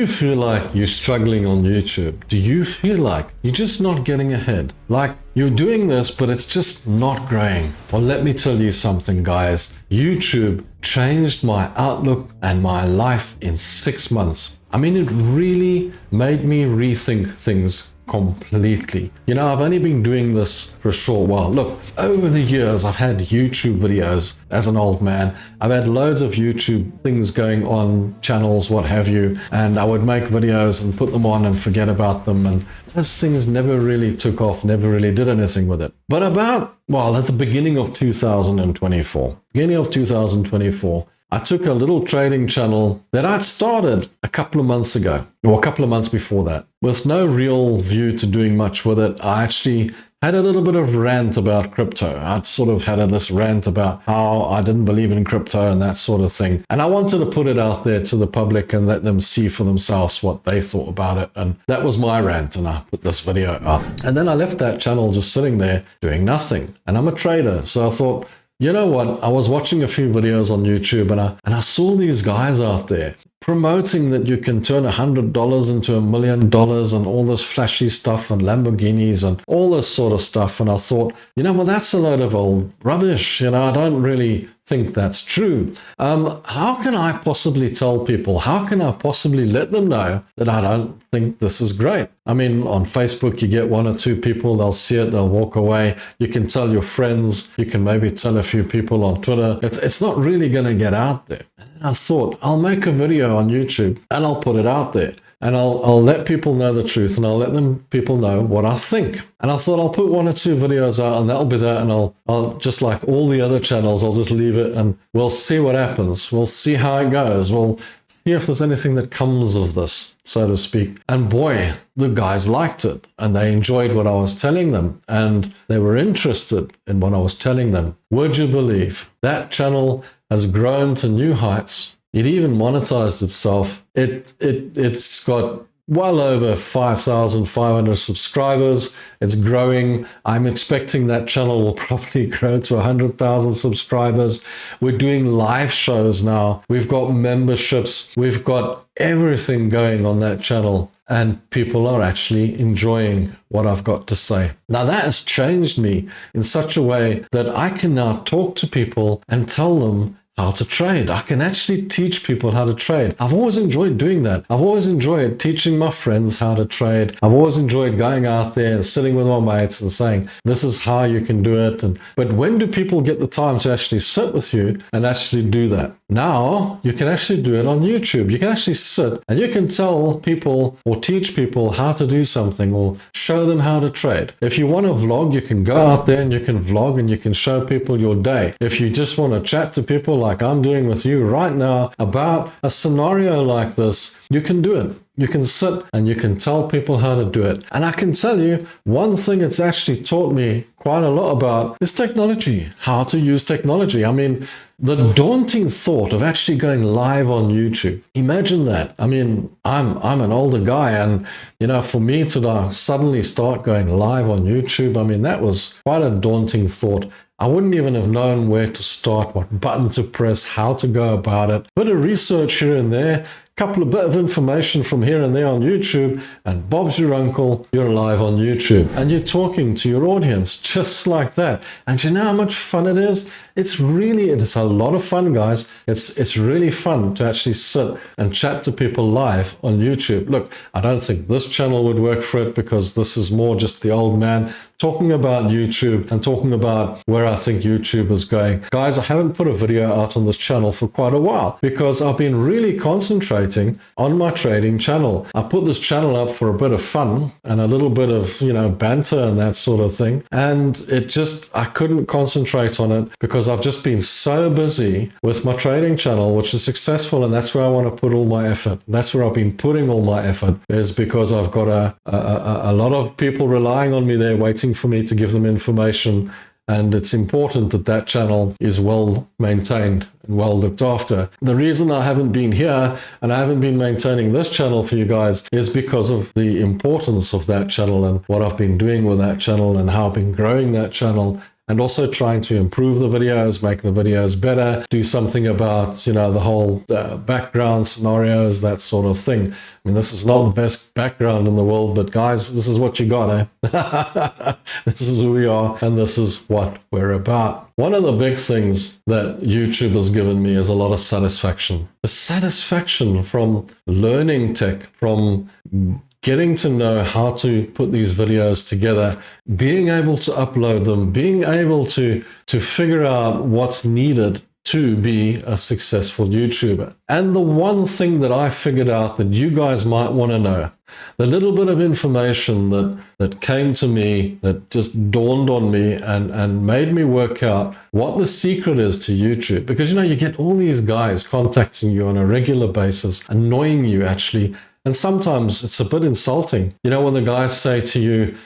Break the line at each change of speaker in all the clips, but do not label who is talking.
you feel like you're struggling on YouTube? Do you feel like you're just not getting ahead? Like you're doing this, but it's just not growing? Well, let me tell you something, guys. YouTube changed my outlook and my life in 6 months. I mean, it really made me rethink things completely. You know, I've only been doing this for a short while. Look, over the years, I've had YouTube videos as an old man. I've had loads of YouTube things going on, channels, what have you, and I would make videos and put them on and forget about them. And those things never really took off, never really did anything with it. But at the beginning of 2024, I took a little trading channel that I'd started a couple of months ago, or a couple of months before that, with no real view to doing much with it. I actually had a little bit of rant about crypto. I'd sort of had this rant about how I didn't believe in crypto and that sort of thing. And I wanted to put it out there to the public and let them see for themselves what they thought about it. And that was my rant, and I put this video up. And then I left that channel just sitting there doing nothing. And I'm a trader, so I thought, you know what? I was watching a few videos on YouTube and I saw these guys out there promoting that you can turn $100 into $1 million and all this flashy stuff and Lamborghinis and all this sort of stuff. And I thought, you know, well, that's a load of old rubbish. You know, I don't really think that's true. How can I possibly tell people? How can I possibly let them know that I don't think this is great? I mean, on Facebook, you get 1 or 2 people, they'll see it, they'll walk away. You can tell your friends, you can maybe tell a few people on Twitter. It's not really going to get out there. And I thought, I'll make a video on YouTube and I'll put it out there. And I'll let people know the truth, and I'll let people know what I think. And I thought I'll put 1 or 2 videos out, and that'll be that. And I'll just like all the other channels, I'll just leave it and we'll see what happens. We'll see how it goes. We'll see if there's anything that comes of this, so to speak. And boy, the guys liked it and they enjoyed what I was telling them and they were interested in what I was telling them. Would you believe that channel has grown to new heights? It even monetized itself. It's got well over 5,500 subscribers. It's growing. I'm expecting that channel will probably grow to 100,000 subscribers. We're doing live shows now. We've got memberships. We've got everything going on that channel. And people are actually enjoying what I've got to say. Now that has changed me in such a way that I can now talk to people and tell them how to trade. I can actually teach people how to trade. I've always enjoyed doing that. I've always enjoyed teaching my friends how to trade. I've always enjoyed going out there and sitting with my mates and saying, this is how you can do it. But when do people get the time to actually sit with you and actually do that? Now you can actually do it on YouTube. You can actually sit and you can tell people or teach people how to do something or show them how to trade. If you want to vlog, you can go out there and you can vlog and you can show people your day. If you just want to chat to people like I'm doing with you right now about a scenario like this, you can do it. You can sit and you can tell people how to do it. And I can tell you, one thing it's actually taught me quite a lot about is technology, how to use technology. I mean, the daunting thought of actually going live on YouTube. Imagine that. I mean, I'm an older guy and, you know, for me to suddenly start going live on YouTube, I mean, that was quite a daunting thought. I wouldn't even have known where to start, what button to press, how to go about it. Bit of research here and there, couple of bit of information from here and there on YouTube, and Bob's your uncle, you're live on YouTube. And you're talking to your audience just like that. And you know how much fun it is? It's a lot of fun, guys. It's really fun to actually sit and chat to people live on YouTube. Look, I don't think this channel would work for it because this is more just the old man talking about YouTube and talking about where I think YouTube is going. Guys, I haven't put a video out on this channel for quite a while because I've been really concentrating on my trading channel. I put this channel up for a bit of fun and a little bit of, you know, banter and that sort of thing. And I couldn't concentrate on it because I've just been so busy with my trading channel, which is successful. And that's where I want to put all my effort. That's where I've been putting all my effort, is because I've got a lot of people relying on me there, waiting for me to give them information. And it's important that that channel is well maintained and well looked after. The reason I haven't been here and I haven't been maintaining this channel for you guys is because of the importance of that channel and what I've been doing with that channel and how I've been growing that channel and also trying to improve the videos, make the videos better, do something about, you know, the whole background scenarios, that sort of thing. I mean, this is not the best background in the world, but guys, this is what you got, eh? This is who we are, and this is what we're about. One of the big things that YouTube has given me is a lot of satisfaction. The satisfaction from learning tech, from getting to know how to put these videos together, being able to upload them, being able to figure out what's needed to be a successful YouTuber. And the one thing that I figured out that you guys might want to know, the little bit of information that came to me, that just dawned on me and made me work out what the secret is to YouTube. Because, you know, you get all these guys contacting you on a regular basis, annoying you actually. And sometimes it's a bit insulting. You know, when the guys say to you,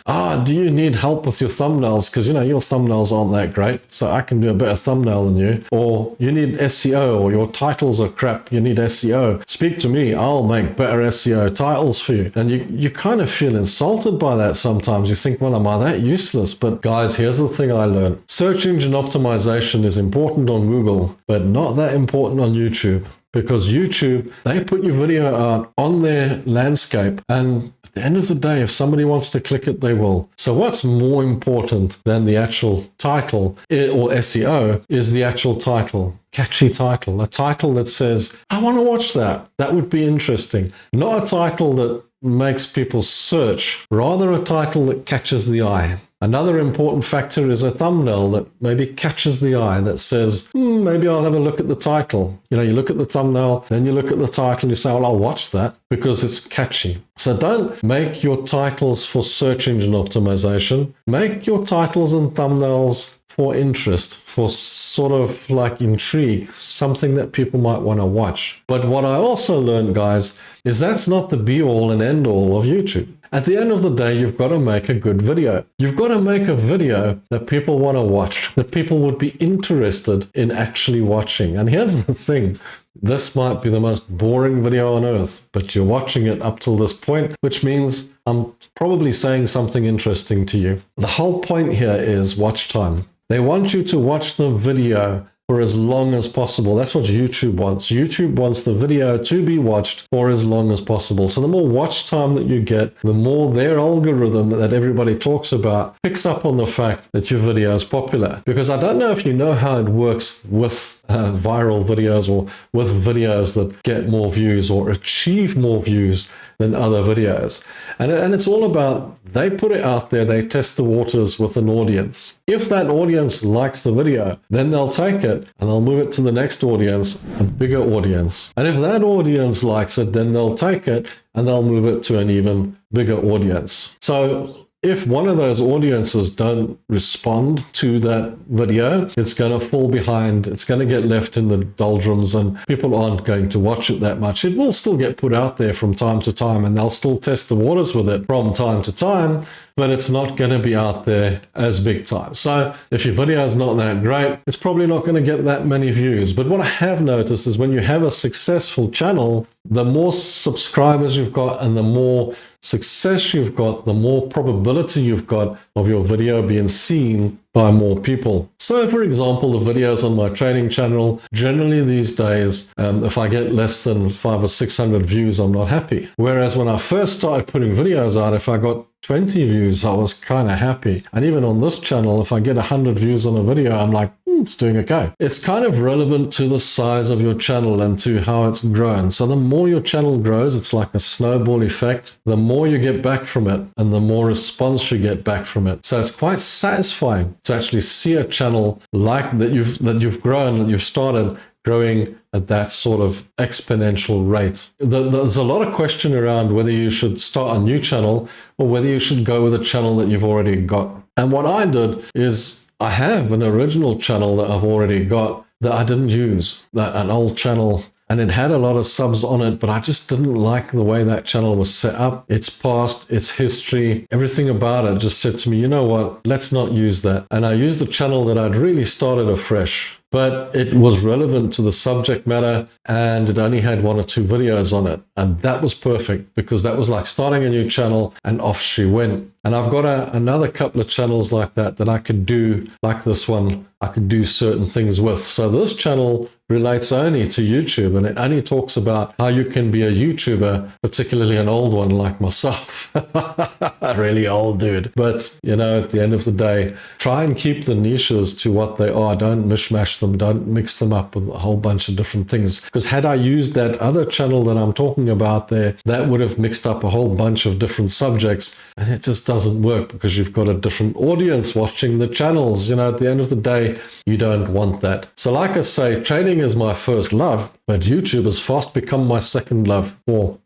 do you need help with your thumbnails? Because, you know, your thumbnails aren't that great, so I can do a better thumbnail than you. Or you need SEO, or your titles are crap, you need SEO. Speak to me, I'll make better SEO titles for you. And you kind of feel insulted by that sometimes. You think, well, am I that useless? But guys, here's the thing I learned. Search engine optimization is important on Google, but not that important on YouTube. Because YouTube, they put your video out on their landscape, and at the end of the day, if somebody wants to click it, they will. So what's more important than the actual title or SEO is the actual title. Catchy title, a title that says, I want to watch that. That would be interesting. Not a title that makes people search, rather a title that catches the eye. Another important factor is a thumbnail that maybe catches the eye, that says, maybe I'll have a look at the title. You know, you look at the thumbnail, then you look at the title, and you say, well, I'll watch that because it's catchy. So don't make your titles for search engine optimization. Make your titles and thumbnails for interest, for sort of like intrigue, something that people might want to watch. But what I also learned, guys, is that's not the be-all and end-all of YouTube. At the end of the day, you've got to make a good video. You've got to make a video that people want to watch, that people would be interested in actually watching. And here's the thing. This might be the most boring video on earth, but you're watching it up till this point, which means I'm probably saying something interesting to you. The whole point here is watch time. They want you to watch the video for as long as possible. That's what YouTube wants. YouTube wants the video to be watched for as long as possible. So the more watch time that you get, the more their algorithm that everybody talks about picks up on the fact that your video is popular. Because I don't know if you know how it works with viral videos or with videos that get more views or achieve more views than other videos. And it's all about, they put it out there, they test the waters with an audience. If that audience likes the video, then they'll take it and they'll move it to the next audience, a bigger audience. And if that audience likes it, then they'll take it and they'll move it to an even bigger audience. So if one of those audiences don't respond to that video, it's going to fall behind. It's going to get left in the doldrums and people aren't going to watch it that much. It will still get put out there from time to time and they'll still test the waters with it from time to time, but it's not going to be out there as big time. So if your video is not that great, it's probably not going to get that many views. But what I have noticed is when you have a successful channel, the more subscribers you've got and the more success you've got, the more probability you've got of your video being seen by more people. So for example, the videos on my trading channel, generally these days, if I get less than 500 or 600 views, I'm not happy. Whereas when I first started putting videos out, if I got 20 views, I was kind of happy. And even on this channel, if I get 100 views on a video, I'm like, it's doing okay. It's kind of relevant to the size of your channel and to how it's grown. So the more your channel grows, it's like a snowball effect. The more you get back from it and the more response you get back from it. So it's quite satisfying to actually see a channel like that you've grown, that you've started growing at that sort of exponential rate. There's a lot of question around whether you should start a new channel or whether you should go with a channel that you've already got. And what I did is I have an original channel that I've already got that I didn't use, an old channel, and it had a lot of subs on it, but I just didn't like the way that channel was set up. Its past, its history, everything about it just said to me, you know what, let's not use that. And I used the channel that I'd really started afresh. but it was relevant to the subject matter and it only had 1 or 2 videos on it. And that was perfect because that was like starting a new channel and off she went. And I've got another couple of channels like that I could do, like this one, I could do certain things with. So this channel relates only to YouTube, and it only talks about how you can be a YouTuber, particularly an old one like myself. A really old dude. But, you know, at the end of the day, try and keep the niches to what they are. Don't mishmash them. Don't mix them up with a whole bunch of different things. Because had I used that other channel that I'm talking about there, that would have mixed up a whole bunch of different subjects, and it just doesn't work because you've got a different audience watching the channels. You know, at the end of the day, you don't want that. So like I say, trading is my first love, but YouTube has fast become my second love.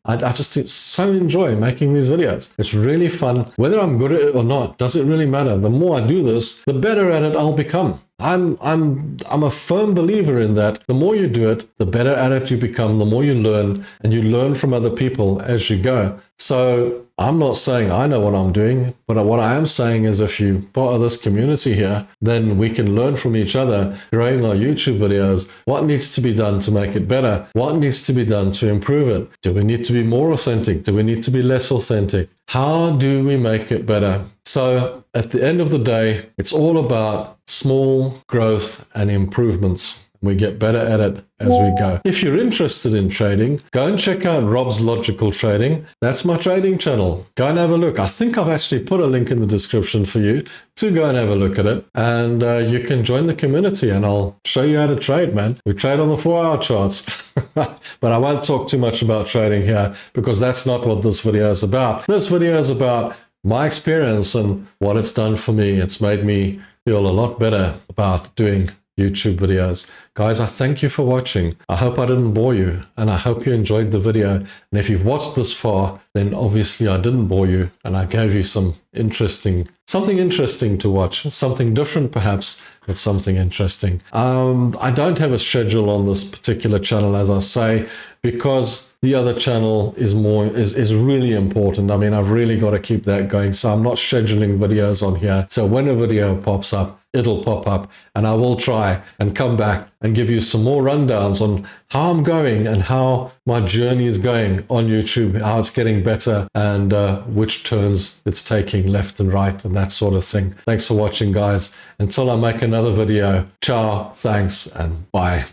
I just so enjoy making these videos. It's really fun. Whether I'm good at it or not, does it really matter? The more I do this, the better at it I'll become. I'm a firm believer in that. The more you do it, the better at it you become, the more you learn, and you learn from other people as you go. So I'm not saying I know what I'm doing, but what I am saying is if you're part of this community here, then we can learn from each other, growing our YouTube videos, what needs to be done to make it better, what needs to be done to improve it. Do we need to be more authentic? Do we need to be less authentic? How do we make it better? So at the end of the day, it's all about small growth and improvements. We get better at it as we go. If you're interested in trading, go and check out Rob's Logical Trading. That's my trading channel. Go and have a look. I think I've actually put a link in the description for you to go and have a look at it. And you can join the community and I'll show you how to trade, man. We trade on the 4-hour charts. But I won't talk too much about trading here because that's not what this video is about. This video is about my experience and what it's done for me. It's made me feel a lot better about doing YouTube videos. Guys, I thank you for watching. I hope I didn't bore you and I hope you enjoyed the video. And if you've watched this far, then obviously I didn't bore you and I gave you something interesting to watch, something different perhaps, but something interesting. I don't have a schedule on this particular channel, as I say, because the other channel is really important. I mean, I've really got to keep that going. So I'm not scheduling videos on here. So when a video pops up, it'll pop up and I will try and come back and give you some more rundowns on how I'm going and how my journey is going on YouTube, how it's getting better and which turns it's taking left and right and that sort of thing. Thanks for watching, guys. Until I make another video, ciao, thanks, and bye.